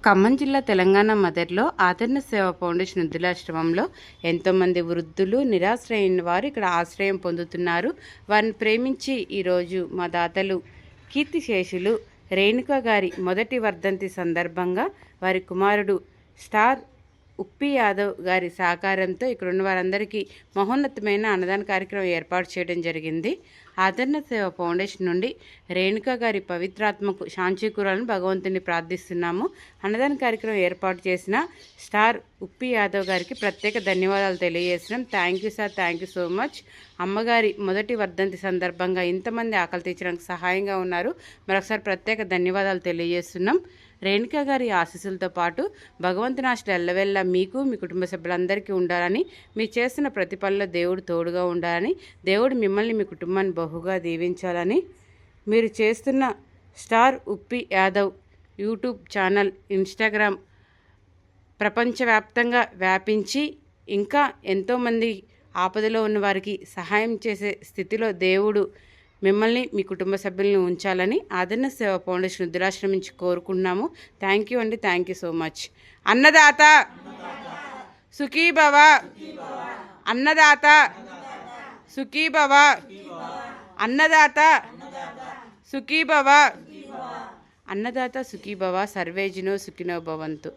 ఖమ్మం జిల్లా తెలంగాణ మదర్లో ఆదరణ సేవ ఫౌండేషన్ వృద్ధులాశ్రమంలో ఎంతోమంది వృద్ధులు నిరాశ్రయైన వారు ఇక్కడ ఆశ్రయం పొందుతున్నారు. వారిని ప్రేమించి ఈరోజు మా దాతలు కీర్తిశేషులు రేణుక గారి మొదటి వర్ధంతి సందర్భంగా వారి కుమారుడు స్టార్ ఉప్పి యాదవ్ గారి సహకారంతో ఇక్కడ ఉన్న వారందరికీ మహోన్నతమైన అన్నదాన కార్యక్రమం ఏర్పాటు చేయడం జరిగింది. ఆదరణ సేవ ఫౌండేషన్ నుండి రేణుక గారి పవిత్రాత్మకు శాంతి చేకూరాలని భగవంతుని ప్రార్థిస్తున్నాము. అన్నదాన కార్యక్రమం ఏర్పాటు చేసిన స్టార్ ఉప్పి యాదవ్ గారికి ప్రత్యేక ధన్యవాదాలు తెలియజేస్తున్నాం. Thank you sir, thank you so much. అమ్మగారి మొదటి వర్ధంతి సందర్భంగా ఇంతమంది ఆకలి తీర్చడానికి సహాయంగా ఉన్నారు. మరొకసారి ప్రత్యేక ధన్యవాదాలు తెలియజేస్తున్నాం. రేణుక గారి ఆశీస్సులతో పాటు భగవంతుని ఆశలు ఎల్లవెల్లా మీకు మీ కుటుంబ సభ్యులందరికీ ఉండాలని, మీరు చేస్తున్న ప్రతి పనిలో దేవుడు తోడుగా ఉండాలని, దేవుడు మిమ్మల్ని మీ కుటుంబాన్ని బహుగా దీవించాలని, మీరు చేస్తున్న star Uppi Yadav YouTube channel, Instagram ప్రపంచవ్యాప్తంగా వ్యాపించి ఇంకా ఎంతోమంది ఆపదలో ఉన్న వారికి సహాయం చేసే స్థితిలో దేవుడు మిమ్మల్ని మీ కుటుంబ సభ్యులను ఉంచాలని ఆదరణ సేవ ఫౌండేషన్ వృద్ధులాశ్రమం నుంచి కోరుకుంటున్నాము. థ్యాంక్ యూ అండి, థ్యాంక్ యూ సో మచ్. అన్నదాత సుఖీ భవ, అన్నదాత సుఖీ భవ, అన్నదాత సుఖీ భవ, అన్నదాత సుఖీ భవ, సర్వేజనో సుఖినో భవంతు.